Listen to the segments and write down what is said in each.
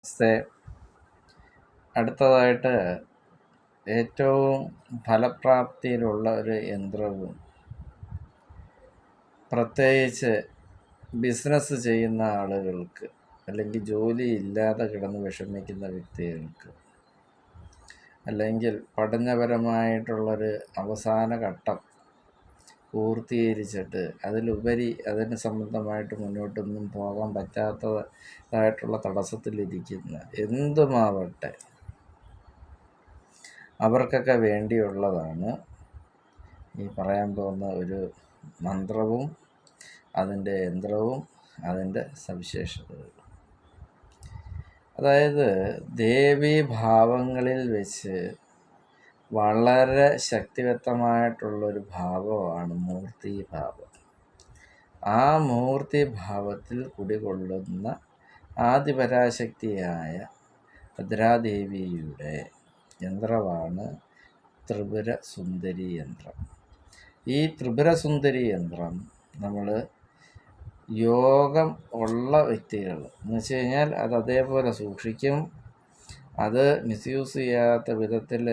നമസ്തേ. അടുത്തതായിട്ട് ഏറ്റവും ഫലപ്രാപ്തിയിലുള്ള ഒരു യന്ത്രവും പ്രത്യേകിച്ച് ബിസിനസ് ചെയ്യുന്ന ആളുകൾക്ക് അല്ലെങ്കിൽ ജോലി ഇല്ലാതെ കിടന്ന് വിഷമിക്കുന്ന വ്യക്തികൾക്ക് അല്ലെങ്കിൽ പഠനപരമായിട്ടുള്ളൊരു അവസാന ഘട്ടം പൂർത്തീകരിച്ചിട്ട് അതിലുപരി അതിന് സംബന്ധമായിട്ട് മുന്നോട്ടൊന്നും പോകാൻ പറ്റാത്തതായിട്ടുള്ള തടസ്സത്തിലിരിക്കുന്ന എന്തുമാവട്ടെ അവർക്കൊക്കെ വേണ്ടിയുള്ളതാണ് ഈ പറയാൻ പോകുന്ന ഒരു മന്ത്രവും അതിൻ്റെ യന്ത്രവും അതിൻ്റെ സവിശേഷതകളും. അതായത് ദേവീഭാവങ്ങളിൽ വെച്ച് വളരെ ശക്തിവത്തമായിട്ടുള്ളൊരു ഭാവമാണ് മൂർത്തിഭാവം. ആ മൂർത്തിഭാവത്തിൽ കുടികൊള്ളുന്ന ആദിപരാശക്തിയായ ഭദ്രാദേവിയുടെ യന്ത്രമാണ് ത്രിപുര സുന്ദരി യന്ത്രം. ഈ ത്രിപുര സുന്ദരി യന്ത്രം നമ്മൾ യോഗം ഉള്ള വ്യക്തികൾ എന്ന് വെച്ച് കഴിഞ്ഞാൽ അത് അതേപോലെ സൂക്ഷിക്കും. അത് മിസ്യൂസ് ചെയ്യാത്ത വിധത്തിൽ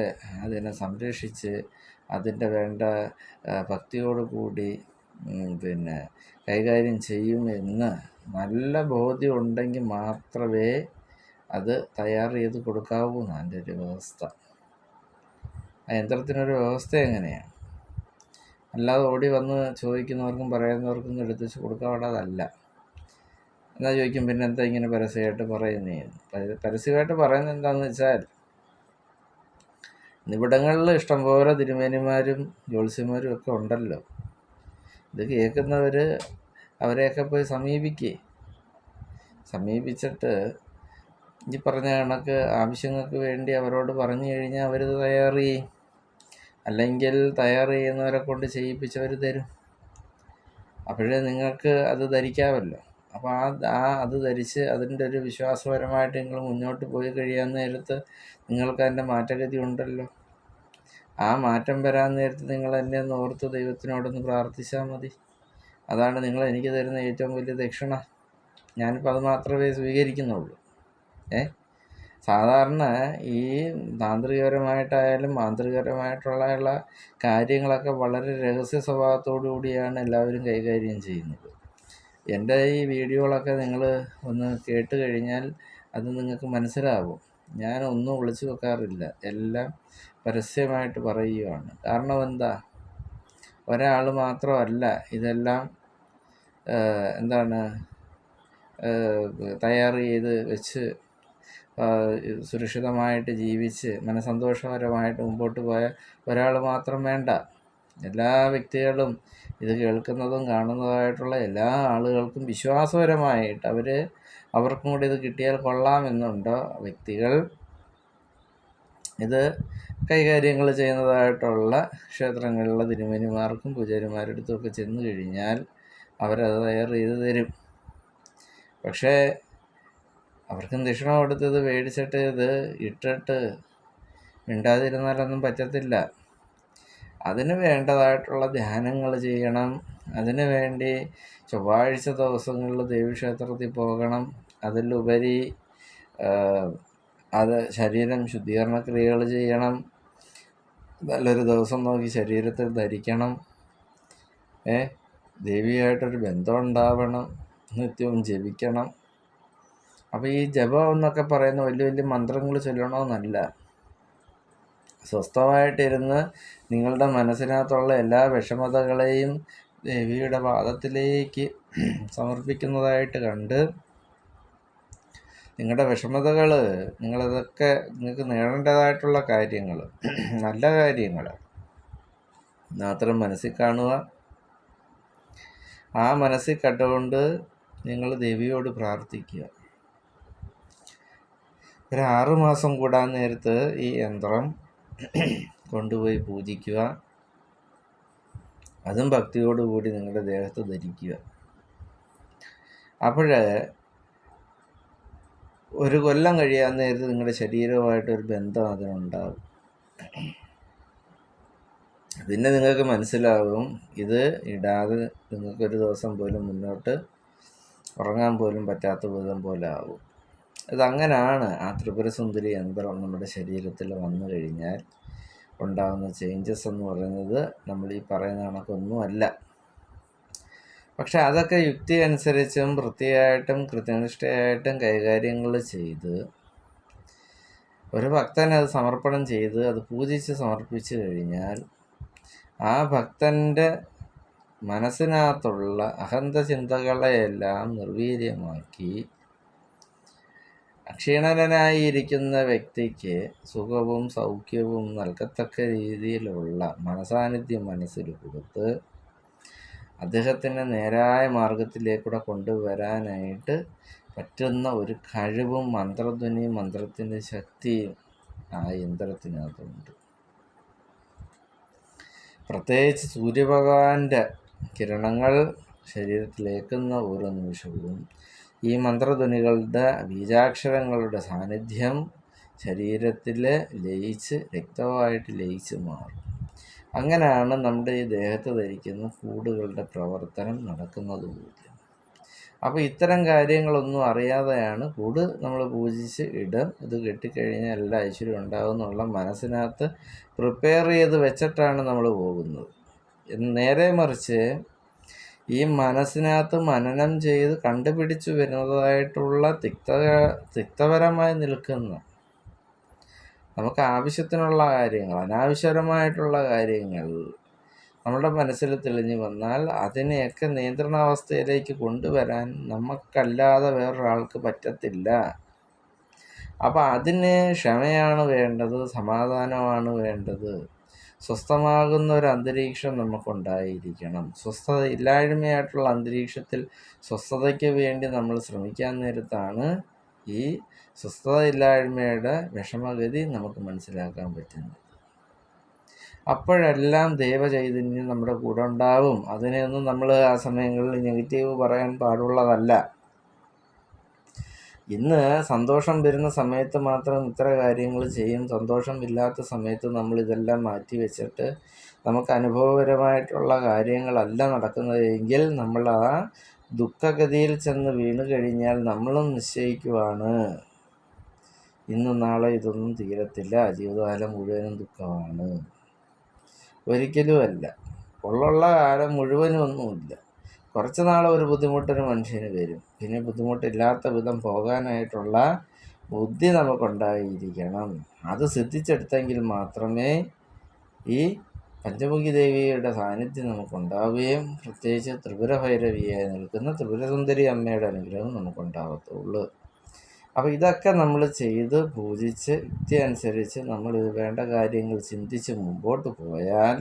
അതിനെ സംരക്ഷിച്ച് അതിൻ്റെ വേണ്ട ഭക്തിയോടുകൂടി കൈകാര്യം ചെയ്യുമെന്ന് നല്ല ബോധ്യം ഉണ്ടെങ്കിൽ മാത്രമേ അത് തയ്യാർ ചെയ്ത് കൊടുക്കാവൂ എന്നാണ് ഒരു വ്യവസ്ഥ. ആ യന്ത്രത്തിനൊരു വ്യവസ്ഥ എങ്ങനെയാണ്? അല്ലാതെ ഓടി വന്ന് ചോദിക്കുന്നവർക്കും പറയുന്നവർക്കും എടുത്ത് വെച്ച് കൊടുക്കാവുന്നതല്ല. എന്നാ ചോദിക്കും, പിന്നെ എന്താ ഇങ്ങനെ പരസ്യമായിട്ട് പറയുന്നതെന്ന്. പരസ്യമായിട്ട് പറയുന്നത് എന്താണെന്ന് വെച്ചാൽ, നിമിടങ്ങളിൽ ഇഷ്ടംപോലെ തിരുമേനിമാരും ജ്യോത്സ്യന്മാരും ഒക്കെ ഉണ്ടല്ലോ. ഇത് കേൾക്കുന്നവർ അവരെയൊക്കെ പോയി സമീപിച്ചിട്ട് ഈ പറഞ്ഞ കണക്ക് ആവശ്യങ്ങൾക്ക് വേണ്ടി അവരോട് പറഞ്ഞു കഴിഞ്ഞാൽ അവരിത് തയ്യാർ ചെയ്യും. അല്ലെങ്കിൽ തയ്യാർ ചെയ്യുന്നവരെ കൊണ്ട് ചെയ്യിപ്പിച്ചവർ തരും. അപ്പോഴേ നിങ്ങൾക്ക് അത് ധരിക്കാമല്ലോ. അപ്പോൾ അത് ധരിച്ച് അതിൻ്റെ ഒരു വിശ്വാസപരമായിട്ട് നിങ്ങൾ മുന്നോട്ട് പോയി കഴിയാൻ നേരത്ത് നിങ്ങൾക്ക് അതിൻ്റെ മാറ്റഗതി ഉണ്ടല്ലോ. ആ മാറ്റം വരാൻ നേരത്ത് നിങ്ങൾ എന്നെ ഒന്ന് ഓർത്ത് ദൈവത്തിനോടൊന്ന് പ്രാർത്ഥിച്ചാൽ മതി. അതാണ് നിങ്ങൾ എനിക്ക് തരുന്ന ഏറ്റവും വലിയ ദക്ഷിണ. ഞാനിപ്പോൾ അത് മാത്രമേ സ്വീകരിക്കുന്നുള്ളൂ. സാധാരണ ഈ താന്ത്രികപരമായിട്ടായാലും മാന്ത്രികപരമായിട്ടുള്ള കാര്യങ്ങളൊക്കെ വളരെ രഹസ്യ സ്വഭാവത്തോടു കൂടിയാണ് എല്ലാവരും കൈകാര്യം ചെയ്യുന്നത്. എൻ്റെ ഈ വീഡിയോകളൊക്കെ നിങ്ങൾ ഒന്ന് കേട്ട് കഴിഞ്ഞാൽ അത് നിങ്ങൾക്ക് മനസ്സിലാവും. ഞാനൊന്നും ഒളിച്ചു വെക്കാറില്ല, എല്ലാം പരസ്യമായിട്ട് പറയുകയാണ്. കാരണം എന്താ, ഒരാൾ മാത്രമല്ല ഇതെല്ലാം തയ്യാർ ചെയ്ത് വെച്ച് സുരക്ഷിതമായിട്ട് ജീവിച്ച് മനസ്സന്തോഷകരമായിട്ട് മുമ്പോട്ട് പോയ ഒരാൾ മാത്രം വേണ്ട. എല്ലാ വ്യക്തികളും ഇത് കേൾക്കുന്നതും കാണുന്നതായിട്ടുള്ള എല്ലാ ആളുകൾക്കും വിശ്വാസപരമായിട്ട് അവർക്കും കൂടി ഇത് കിട്ടിയാൽ കൊള്ളാമെന്നുണ്ടോ വ്യക്തികൾ ഇത് കൈകാര്യങ്ങൾ ചെയ്യുന്നതായിട്ടുള്ള ക്ഷേത്രങ്ങളിലുള്ള തിരുമേനിമാർക്കും പൂജാരിമാരുടെ അടുത്തുമൊക്കെ ചെന്ന് കഴിഞ്ഞാൽ അവരത് തയ്യാർ ചെയ്ത് തരും. പക്ഷേ അവർക്കും ദക്ഷിണ കൊടുത്തത് മേടിച്ചിട്ട് ഇത് ഇട്ടിട്ട് മിണ്ടാതിരുന്നാലൊന്നും പറ്റത്തില്ല. അതിന് വേണ്ടതായിട്ടുള്ള ധ്യാനങ്ങൾ ചെയ്യണം. അതിനു വേണ്ടി ചൊവ്വാഴ്ച ദിവസങ്ങളിൽ ദേവീക്ഷേത്രത്തിൽ പോകണം. അതിലുപരി അത് ശരീരം ശുദ്ധീകരണ ക്രിയകൾ ചെയ്യണം. നല്ലൊരു ദിവസം നോക്കി ശരീരത്തിൽ ധരിക്കണം. ദേവിയായിട്ടൊരു ബന്ധം ഉണ്ടാവണം. നിത്യവും ജപിക്കണം. അപ്പോൾ ഈ ജപം എന്നൊക്കെ പറയുന്ന വലിയ വലിയ മന്ത്രങ്ങൾ ചൊല്ലണമെന്നല്ല. സ്വസ്ഥമായിട്ടിരുന്ന് നിങ്ങളുടെ മനസ്സിനകത്തുള്ള എല്ലാ വിഷമതകളെയും ദേവിയുടെ പാദത്തിലേക്ക് സമർപ്പിക്കുന്നതായിട്ട് കണ്ട് നിങ്ങളുടെ വിഷമതകൾ നിങ്ങൾക്ക് നേടേണ്ടതായിട്ടുള്ള കാര്യങ്ങൾ, നല്ല കാര്യങ്ങൾ മാത്രം മനസ്സിൽ കാണുക. ആ മനസ്സിൽ കണ്ടുകൊണ്ട് നിങ്ങൾ ദേവിയോട് പ്രാർത്ഥിക്കുക. ഒരു 6 മാസം കൂടാൻ നേരത്ത് ഈ യന്ത്രം കൊണ്ടുപോയി പൂജിക്കുക. അതും ഭക്തിയോടുകൂടി നിങ്ങളുടെ ദേഹത്ത് ധരിക്കുക. അപ്പോഴേ ഒരു കൊല്ലം കഴിയാൻ നേരത്ത് നിങ്ങളുടെ ശരീരവുമായിട്ടൊരു ബന്ധം അതിനുണ്ടാകും. പിന്നെ നിങ്ങൾക്ക് മനസ്സിലാകും ഇത് ഇടാതെ നിങ്ങൾക്കൊരു ദിവസം പോലും മുന്നോട്ട് ഉറങ്ങാൻ പോലും പറ്റാത്ത വിധം പോലെ ആവും. ഇതങ്ങനാണ് ആ ത്രിപുരസുന്ദരി യന്ത്രം നമ്മുടെ ശരീരത്തിൽ വന്നു കഴിഞ്ഞാൽ ഉണ്ടാകുന്ന ചേഞ്ചസ് എന്ന് പറയുന്നത് നമ്മൾ ഈ പറയുന്ന കണക്കൊന്നുമല്ല. പക്ഷെ അതൊക്കെ യുക്തി അനുസരിച്ചും വൃത്തിയായിട്ടും കൃത്യനിഷ്ഠയായിട്ടും കൈകാര്യങ്ങൾ ചെയ്ത് ഒരു ഭക്തൻ അത് സമർപ്പണം ചെയ്ത് അത് പൂജിച്ച് സമർപ്പിച്ചു കഴിഞ്ഞാൽ ആ ഭക്തൻ്റെ മനസ്സിനകത്തുള്ള അഹന്ത ചിന്തകളെയെല്ലാം നിർവീര്യമാക്കി അക്ഷീണനായിരിക്കുന്ന വ്യക്തിക്ക് സുഖവും സൗഖ്യവും നൽകത്തക്ക രീതിയിലുള്ള മനസാന്നിധ്യം മനസ്സിൽ കൊടുത്ത് അദ്ദേഹത്തിനെ നേരായ മാർഗത്തിലേക്കൂടെ കൊണ്ടുവരാനായിട്ട് പറ്റുന്ന ഒരു കഴിവും മന്ത്രധ്വനിയും മന്ത്രത്തിൻ്റെ ശക്തിയും ആ യന്ത്രത്തിനകത്തുണ്ട്. പ്രത്യേകിച്ച് സൂര്യഭഗവാന്റെ കിരണങ്ങൾ ശരീരത്തിലേക്കുന്ന ഓരോ നിമിഷവും ഈ മന്ത്രധ്വനികളുടെ ബീജാക്ഷരങ്ങളുടെ സാന്നിധ്യം ശരീരത്തിൽ ലയിച്ച് രക്തമായിട്ട് ലയിച്ച് മാറും. അങ്ങനെയാണ് നമ്മുടെ ഈ ദേഹത്ത് ധരിക്കുന്ന കൂടുകളുടെ പ്രവർത്തനം നടക്കുന്നത് പോലും. അപ്പോൾ ഇത്തരം കാര്യങ്ങളൊന്നും അറിയാതെയാണ് കൂട് നമ്മൾ പൂജിച്ച് ഇടും. ഇത് കെട്ടിക്കഴിഞ്ഞാൽ എല്ലാ ഐശ്വര്യം ഉണ്ടാകും എന്നുള്ള മനസ്സിനകത്ത് പ്രിപ്പയർ ചെയ്ത് വെച്ചിട്ടാണ് നമ്മൾ പോകുന്നത്. നേരെ മറിച്ച് ഈ മനസ്സിനകത്ത് മനനം ചെയ്ത് കണ്ടുപിടിച്ചു വരുന്നതായിട്ടുള്ള തിക്തപരമായി നിൽക്കുന്ന നമുക്ക് ആവശ്യത്തിനുള്ള കാര്യങ്ങൾ, അനാവശ്യപരമായിട്ടുള്ള കാര്യങ്ങൾ നമ്മുടെ മനസ്സിൽ തെളിഞ്ഞു വന്നാൽ അതിനെയൊക്കെ നിയന്ത്രണാവസ്ഥയിലേക്ക് കൊണ്ടുവരാൻ നമുക്കല്ലാതെ വേറൊരാൾക്ക് പറ്റത്തില്ല. അപ്പം അതിന് ക്ഷമയാണ് വേണ്ടത്, സമാധാനമാണ് വേണ്ടത്, സ്വസ്ഥമാകുന്ന ഒരു അന്തരീക്ഷം നമുക്കുണ്ടായിരിക്കണം. സ്വസ്ഥത ഇല്ലായ്മയായിട്ടുള്ള അന്തരീക്ഷത്തിൽ സ്വസ്ഥതയ്ക്ക് വേണ്ടി നമ്മൾ ശ്രമിക്കാൻ നേരത്താണ് ഈ സ്വസ്ഥത ഇല്ലായ്മയുടെ വിഷമഗതി നമുക്ക് മനസ്സിലാക്കാൻ പറ്റുന്നത്. അപ്പോഴെല്ലാം ദൈവചൈതന്യം നമ്മുടെ കൂടെ ഉണ്ടാവും. അതിനെയൊന്നും നമ്മൾ ആ സമയങ്ങളിൽ നെഗറ്റീവ് പറയാൻ പാടുള്ളതല്ല. ഇന്ന് സന്തോഷം വരുന്ന സമയത്ത് മാത്രം ഇത്ര കാര്യങ്ങൾ ചെയ്യും. സന്തോഷം ഇല്ലാത്ത സമയത്ത് നമ്മൾ ഇതെല്ലാം മാറ്റി വെച്ചിട്ട് നമുക്ക് അനുഭവപരമായിട്ടുള്ള കാര്യങ്ങളല്ല നടക്കുന്നതെങ്കിൽ നമ്മൾ ആ ദുഃഖഗതിയിൽ ചെന്ന് വീണ് കഴിഞ്ഞാൽ നമ്മളും നിശ്ചയിക്കുവാണ് ഇന്ന് നാളെ ഇതൊന്നും തീരത്തില്ല, ജീവിതകാലം മുഴുവനും ദുഃഖമാണ്. ഒരിക്കലുമല്ല. ഉള്ള കാലം മുഴുവനും ഒന്നുമില്ല. കുറച്ച് നാൾ ഒരു ബുദ്ധിമുട്ടൊരു മനുഷ്യന് വരും. പിന്നെ ബുദ്ധിമുട്ടില്ലാത്ത വിധം പോകാനായിട്ടുള്ള ബുദ്ധി നമുക്കുണ്ടായിരിക്കണം. അത് സിദ്ധിച്ചെടുത്തെങ്കിൽ മാത്രമേ ഈ പഞ്ചമുഖി ദേവിയുടെ സാന്നിധ്യം നമുക്കുണ്ടാവുകയും പ്രത്യേകിച്ച് ത്രിപുര ഭൈരവിയായി നിൽക്കുന്ന ത്രിപുരസുന്ദരി അമ്മയുടെ അനുഗ്രഹം നമുക്കുണ്ടാകത്തുള്ളൂ. അപ്പോൾ ഇതൊക്കെ നമ്മൾ ചെയ്ത് പൂജിച്ച് യുക്തി അനുസരിച്ച് നമ്മൾ ഇത് വേണ്ട കാര്യങ്ങൾ ചിന്തിച്ച് മുമ്പോട്ട് പോയാൽ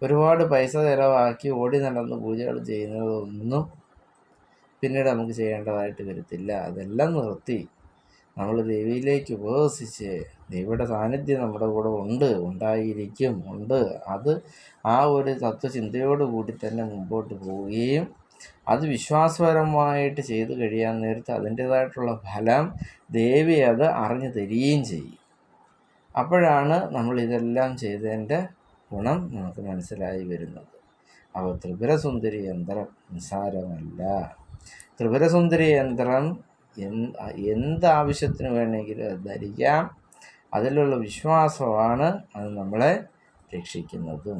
ഒരുപാട് പൈസ ചിലവാക്കി ഓടി നടന്ന് പൂജകൾ ചെയ്യുന്നതൊന്നും പിന്നീട് നമുക്ക് ചെയ്യേണ്ടതായിട്ട് വരത്തില്ല. അതെല്ലാം നിർത്തി നമ്മൾ ദേവിയിലേക്ക് ഉപവസിച്ച് ദേവിയുടെ സാന്നിധ്യം നമ്മുടെ കൂടെ ഉണ്ടായിരിക്കും. അത് ആ ഒരു തത്വചിന്തയോടുകൂടി തന്നെ മുമ്പോട്ട് പോവുകയും അത് വിശ്വാസപരമായിട്ട് ചെയ്തു കഴിയാൻ നേരത്ത് അതിൻ്റേതായിട്ടുള്ള ഫലം ദേവി അത് അറിഞ്ഞു തരികയും ചെയ്യും. അപ്പോഴാണ് നമ്മളിതെല്ലാം ചെയ്തതിൻ്റെ ഗുണം നമുക്ക് മനസ്സിലായി വരുന്നത്. അപ്പോൾ ത്രിപുരസുന്ദരി യന്ത്രം നിസ്സാരമല്ല. ത്രിപുരസുന്ദരി യന്ത്രം എന്താവശ്യത്തിന് വേണമെങ്കിലും അത് ധരിക്കാം. അതിലുള്ള വിശ്വാസമാണ് അത് നമ്മളെ രക്ഷിക്കുന്നതും.